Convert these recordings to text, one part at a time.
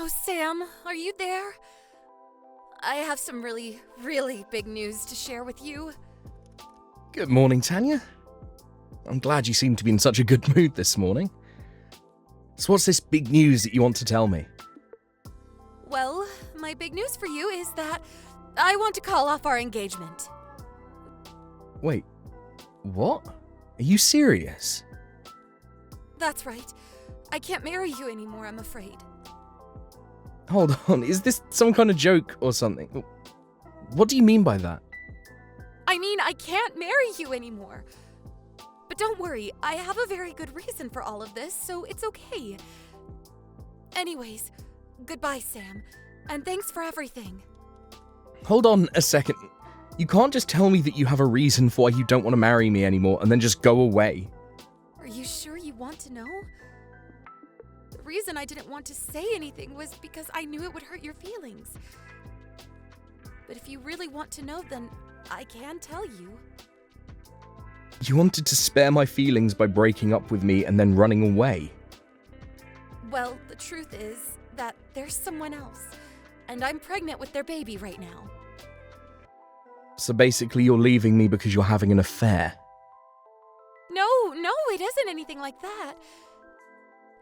Oh, Sam, are you there? I have some really, really big news to share with you. Good morning, Tanya. I'm glad you seem to be in such a good mood this morning. So what's this big news that you want to tell me? Well, my big news for you is that I want to call off our engagement. Wait, what? Are you serious? That's right. I can't marry you anymore, I'm afraid. Hold on, is this some kind of joke or something? What do you mean by that? I mean, I can't marry you anymore. But don't worry, I have a very good reason for all of this, so it's okay. Anyways, goodbye, Sam, and thanks for everything. Hold on a second. You can't just tell me that you have a reason for why you don't want to marry me anymore and then just go away. Are you sure you want to know? The reason I didn't want to say anything was because I knew it would hurt your feelings. But if you really want to know, then I can tell you. You wanted to spare my feelings by breaking up with me and then running away. Well, the truth is that there's someone else, and I'm pregnant with their baby right now. So basically you're leaving me because you're having an affair. No, it isn't anything like that.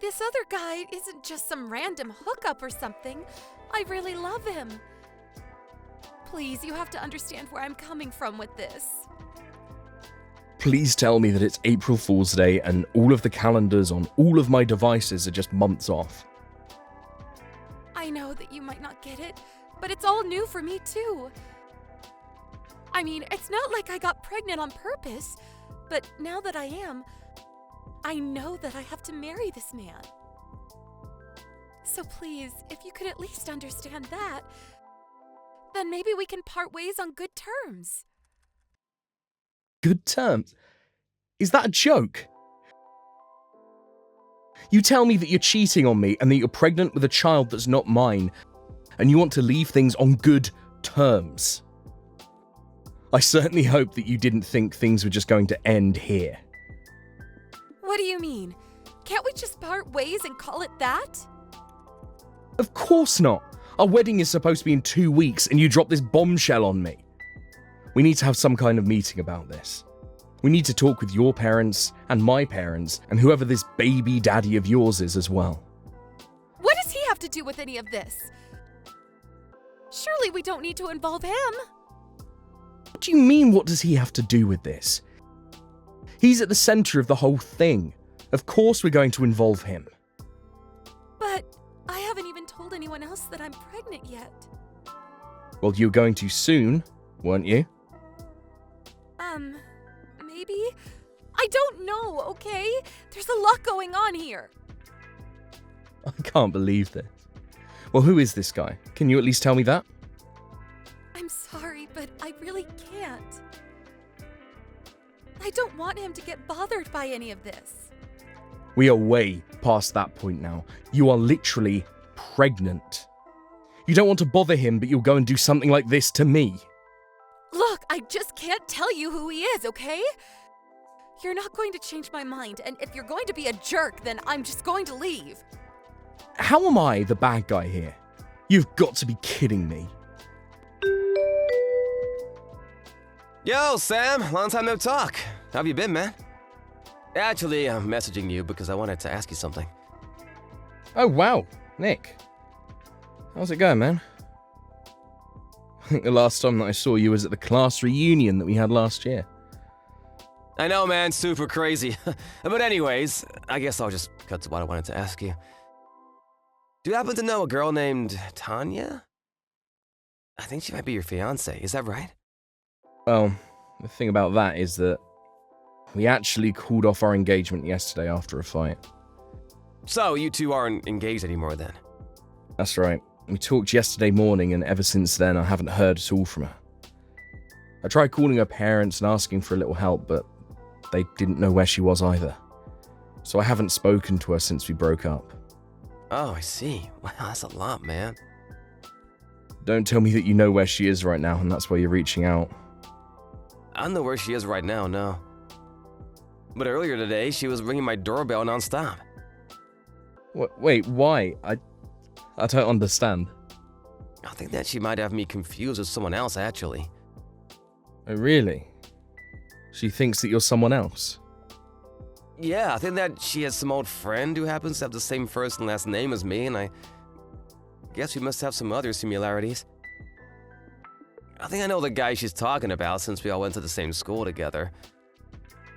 This other guy isn't just some random hookup or something. I really love him. Please, you have to understand where I'm coming from with this. Please tell me that it's April Fool's Day and all of the calendars on all of my devices are just months off. I know that you might not get it, but it's all new for me too. I mean, it's not like I got pregnant on purpose, but now that I am, I know that I have to marry this man. So please, if you could at least understand that, then maybe we can part ways on good terms. Good terms? Is that a joke? You tell me that you're cheating on me and that you're pregnant with a child that's not mine, and you want to leave things on good terms. I certainly hope that you didn't think things were just going to end here. What do you mean? Can't we just part ways and call it that? Of course not. Our wedding is supposed to be in 2 weeks and you drop this bombshell on me. We need to have some kind of meeting about this. We need to talk with your parents and my parents and whoever this baby daddy of yours is as well. What does he have to do with any of this? Surely we don't need to involve him. What do you mean, what does he have to do with this? He's at the center of the whole thing. Of course we're going to involve him. But I haven't even told anyone else that I'm pregnant yet. Well, you're going to soon, weren't you? Maybe? I don't know, okay? There's a lot going on here. I can't believe this. Well, who is this guy? Can you at least tell me that? I'm sorry, but I really can't. I don't want him to get bothered by any of this. We are way past that point now. You are literally pregnant. You don't want to bother him, but you'll go and do something like this to me. Look, I just can't tell you who he is, okay? You're not going to change my mind, and if you're going to be a jerk, then I'm just going to leave. How am I the bad guy here? You've got to be kidding me. Yo, Sam, long time no talk. How have you been, man? Actually, I'm messaging you because I wanted to ask you something. Oh, wow. Nick. How's it going, man? I think the last time that I saw you was at the class reunion that we had last year. I know, man, super crazy. But anyways, I guess I'll just cut to what I wanted to ask you. Do you happen to know a girl named Tanya? I think she might be your fiance, is that right? Well, the thing about that is that we actually called off our engagement yesterday after a fight. So, you two aren't engaged anymore then? That's right. We talked yesterday morning, and ever since then I haven't heard at all from her. I tried calling her parents and asking for a little help, but they didn't know where she was either. So I haven't spoken to her since we broke up. Oh, I see. Wow, that's a lot, man. Don't tell me that you know where she is right now, and that's why you're reaching out. I don't know where she is right now, no. But earlier today, she was ringing my doorbell nonstop. Wait, why? I I don't understand. I think that she might have me confused with someone else, actually. Oh, really? She thinks that you're someone else? Yeah, I think that she has some old friend who happens to have the same first and last name as me, and I guess we must have some other similarities. I think I know the guy she's talking about since we all went to the same school together.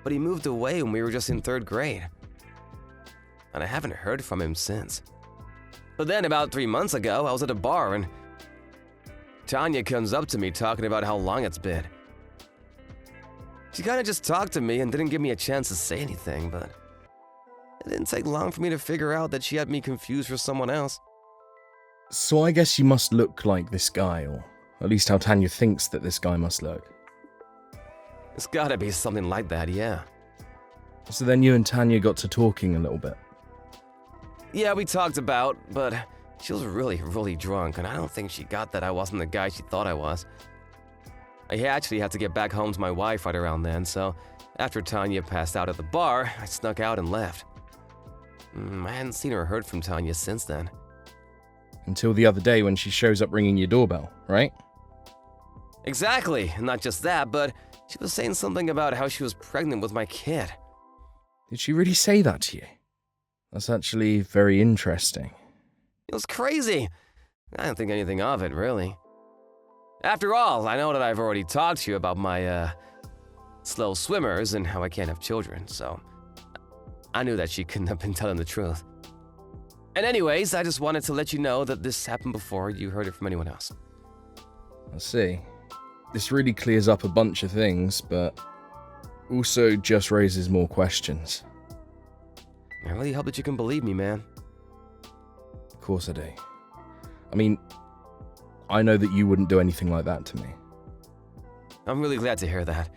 But he moved away when we were just in 3rd grade. And I haven't heard from him since. But then about 3 months ago, I was at a bar and Tanya comes up to me talking about how long it's been. She kind of just talked to me and didn't give me a chance to say anything, but it didn't take long for me to figure out that she had me confused for someone else. So I guess you must look like this guy, or at least how Tanya thinks that this guy must look. It's gotta be something like that, yeah. So then you and Tanya got to talking a little bit. Yeah, we talked about, but she was really, really drunk, and I don't think she got that I wasn't the guy she thought I was. I actually had to get back home to my wife right around then, so after Tanya passed out at the bar, I snuck out and left. I hadn't seen or heard from Tanya since then. Until the other day when she shows up ringing your doorbell, right? Exactly, and not just that, but she was saying something about how she was pregnant with my kid. Did she really say that to you? That's actually very interesting. It was crazy. I didn't think anything of it, really. After all, I know that I've already talked to you about my, slow swimmers and how I can't have children, so I knew that she couldn't have been telling the truth. And anyways, I just wanted to let you know that this happened before you heard it from anyone else. I see. This really clears up a bunch of things, but also just raises more questions. I really hope that you can believe me, man. Of course I do. I mean, I know that you wouldn't do anything like that to me. I'm really glad to hear that.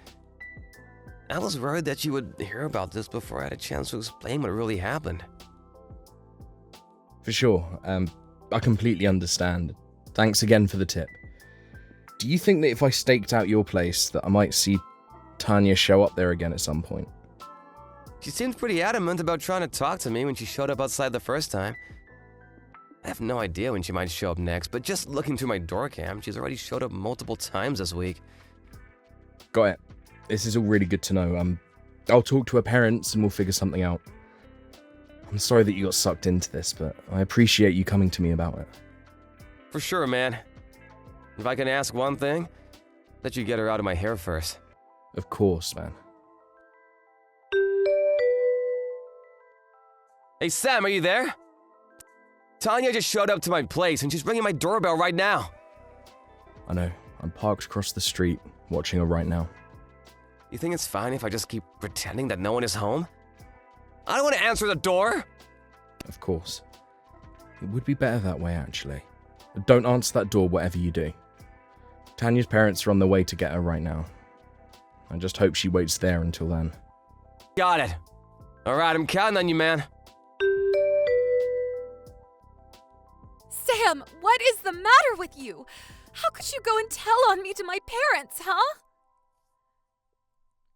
I was worried that you would hear about this before I had a chance to explain what really happened. For sure, I completely understand. Thanks again for the tip. Do you think that if I staked out your place that I might see Tanya show up there again at some point? She seemed pretty adamant about trying to talk to me when she showed up outside the first time. I have no idea when she might show up next, but just looking through my door cam, she's already showed up multiple times this week. Got it. This is all really good to know. I'll talk to her parents and we'll figure something out. I'm sorry that you got sucked into this, but I appreciate you coming to me about it. For sure, man. If I can ask one thing, let you get her out of my hair first. Of course, man. Hey, Sam, are you there? Tanya just showed up to my place and she's ringing my doorbell right now. I know. I'm parked across the street, watching her right now. You think it's fine if I just keep pretending that no one is home? I don't want to answer the door! Of course. It would be better that way, actually. But don't answer that door whatever you do. Tanya's parents are on their way to get her right now. I just hope she waits there until then. Got it. Alright, I'm counting on you, man. Sam, what is the matter with you? How could you go and tell on me to my parents, huh?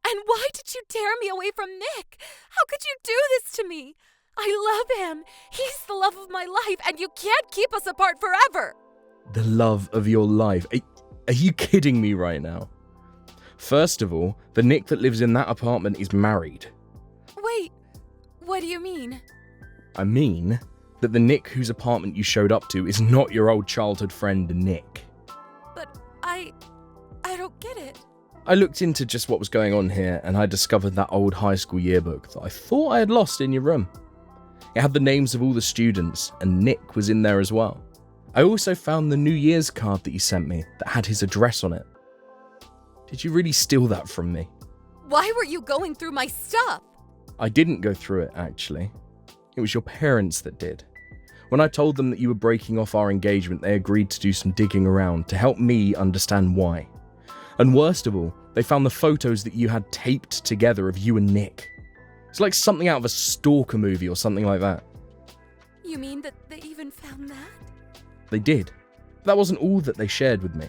And why did you tear me away from Nick? How could you do this to me? I love him. He's the love of my life, and you can't keep us apart forever. The love of your life? Are you kidding me right now? First of all, the Nick that lives in that apartment is married. Wait, what do you mean? I mean that the Nick whose apartment you showed up to is not your old childhood friend, Nick. But I don't get it. I looked into just what was going on here, and I discovered that old high school yearbook that I thought I had lost in your room. It had the names of all the students, and Nick was in there as well. I also found the New Year's card that you sent me that had his address on it. Did you really steal that from me? Why were you going through my stuff? I didn't go through it, actually. It was your parents that did. When I told them that you were breaking off our engagement, they agreed to do some digging around to help me understand why. And worst of all, they found the photos that you had taped together of you and Nick. It's like something out of a stalker movie or something like that. You mean that they even found that? They did. That wasn't all that they shared with me.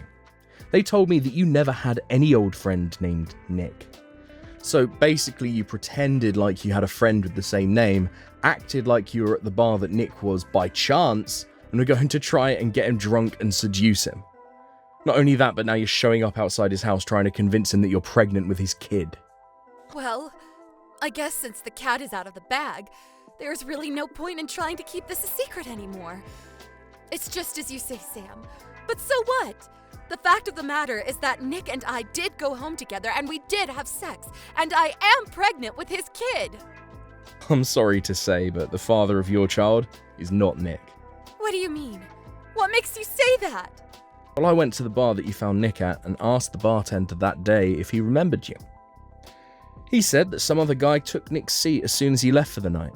They told me that you never had any old friend named Nick. So basically you pretended like you had a friend with the same name, acted like you were at the bar that Nick was by chance, and we're going to try and get him drunk and seduce him. Not only that, but now you're showing up outside his house trying to convince him that you're pregnant with his kid. Well, I guess since the cat is out of the bag, there's really no point in trying to keep this a secret anymore. It's just as you say, Sam. But so what? The fact of the matter is that Nick and I did go home together and we did have sex, and I am pregnant with his kid. I'm sorry to say, but the father of your child is not Nick. What do you mean? What makes you say that? Well, I went to the bar that you found Nick at and asked the bartender that day if he remembered you. He said that some other guy took Nick's seat as soon as he left for the night.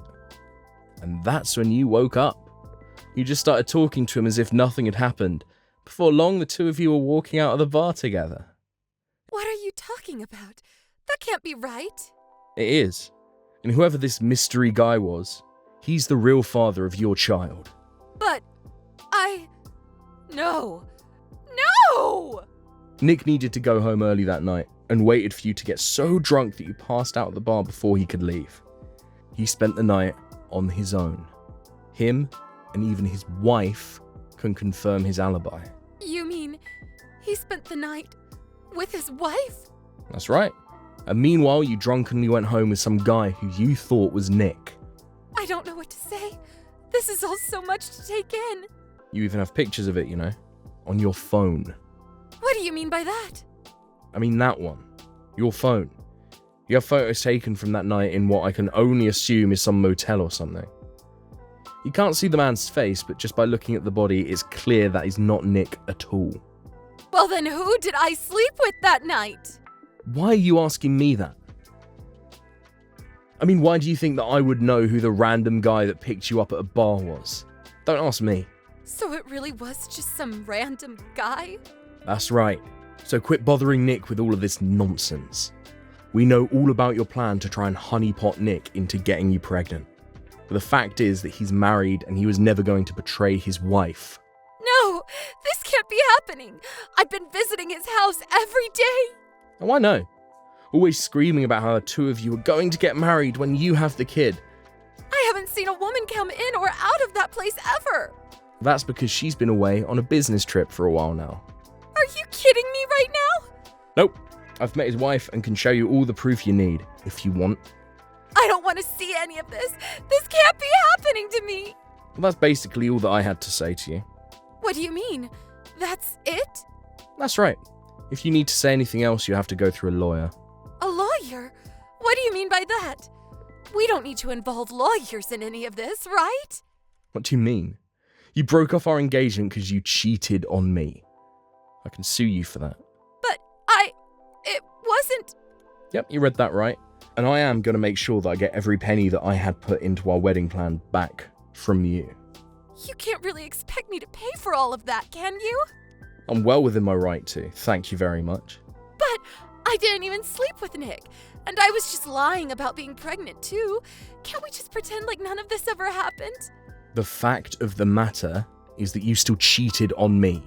And that's when you woke up. You just started talking to him as if nothing had happened. Before long, the two of you were walking out of the bar together. What are you talking about? That can't be right. It is. And whoever this mystery guy was, he's the real father of your child. But No! No! Nick needed to go home early that night and waited for you to get so drunk that you passed out at the bar before he could leave. He spent the night on his own. Him and even his wife can confirm his alibi. You mean he spent the night with his wife? That's right. And meanwhile, you drunkenly went home with some guy who you thought was Nick. I don't know what to say. This is all so much to take in. You even have pictures of it, you know, on your phone. What do you mean by that? I mean that one. Your phone. You have photos taken from that night in what I can only assume is some motel or something. You can't see the man's face, but just by looking at the body, it's clear that he's not Nick at all. Well, then who did I sleep with that night? Why are you asking me that? I mean, why do you think that I would know who the random guy that picked you up at a bar was? Don't ask me. So it really was just some random guy? That's right. So quit bothering Nick with all of this nonsense. We know all about your plan to try and honeypot Nick into getting you pregnant. But the fact is that he's married and he was never going to betray his wife. No, this can't be happening. I've been visiting his house every day. Oh, I know. Always screaming about how the two of you are going to get married when you have the kid. I haven't seen a woman come in or out of that place ever. That's because she's been away on a business trip for a while now. Are you kidding me right now? Nope. I've met his wife and can show you all the proof you need, if you want. I don't want to see any of this. This can't be happening to me. Well, that's basically all that I had to say to you. What do you mean? That's it? That's right. If you need to say anything else, you have to go through a lawyer. A lawyer? What do you mean by that? We don't need to involve lawyers in any of this, right? What do you mean? You broke off our engagement because you cheated on me. I can sue you for that. But it wasn't... Yep, you read that right. And I am going to make sure that I get every penny that I had put into our wedding plan back from you. You can't really expect me to pay for all of that, can you? I'm well within my right to. Thank you very much. But I didn't even sleep with Nick. And I was just lying about being pregnant, too. Can't we just pretend like none of this ever happened? The fact of the matter is that you still cheated on me.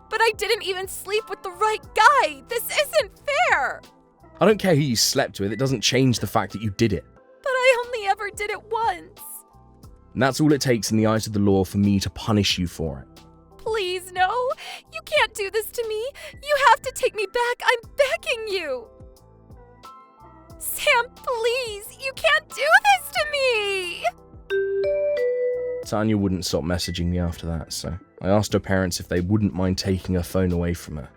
But I didn't even sleep with the right guy. This isn't fair. I don't care who you slept with. It doesn't change the fact that you did it. But I only ever did it once. And that's all it takes in the eyes of the law for me to punish you for it. Please, no. You can't do this to me. You have to take me back. I'm begging you. Sam, please. You can't do this to me. Tanya wouldn't stop messaging me after that, so I asked her parents if they wouldn't mind taking her phone away from her.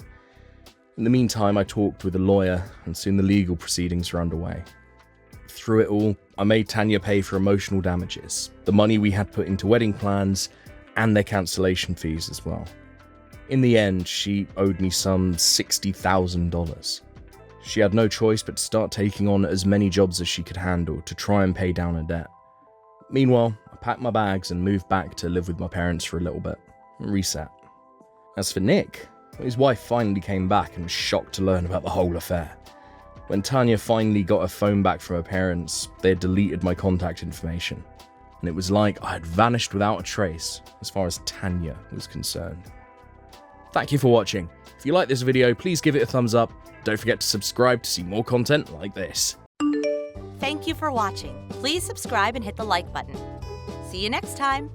In the meantime, I talked with a lawyer, and soon the legal proceedings were underway. Through it all, I made Tanya pay for emotional damages, the money we had put into wedding plans, and their cancellation fees as well. In the end, she owed me some $60,000. She had no choice but to start taking on as many jobs as she could handle to try and pay down her debt. Meanwhile, I packed my bags and moved back to live with my parents for a little bit, and reset. As for Nick, his wife finally came back and was shocked to learn about the whole affair. When Tanya finally got her phone back from her parents, they had deleted my contact information, and it was like I had vanished without a trace as far as Tanya was concerned. Thank you for watching. If you like this video, please give it a thumbs up. Don't forget to subscribe to see more content like this. Thank you for watching. Please subscribe and hit the like button. See you next time.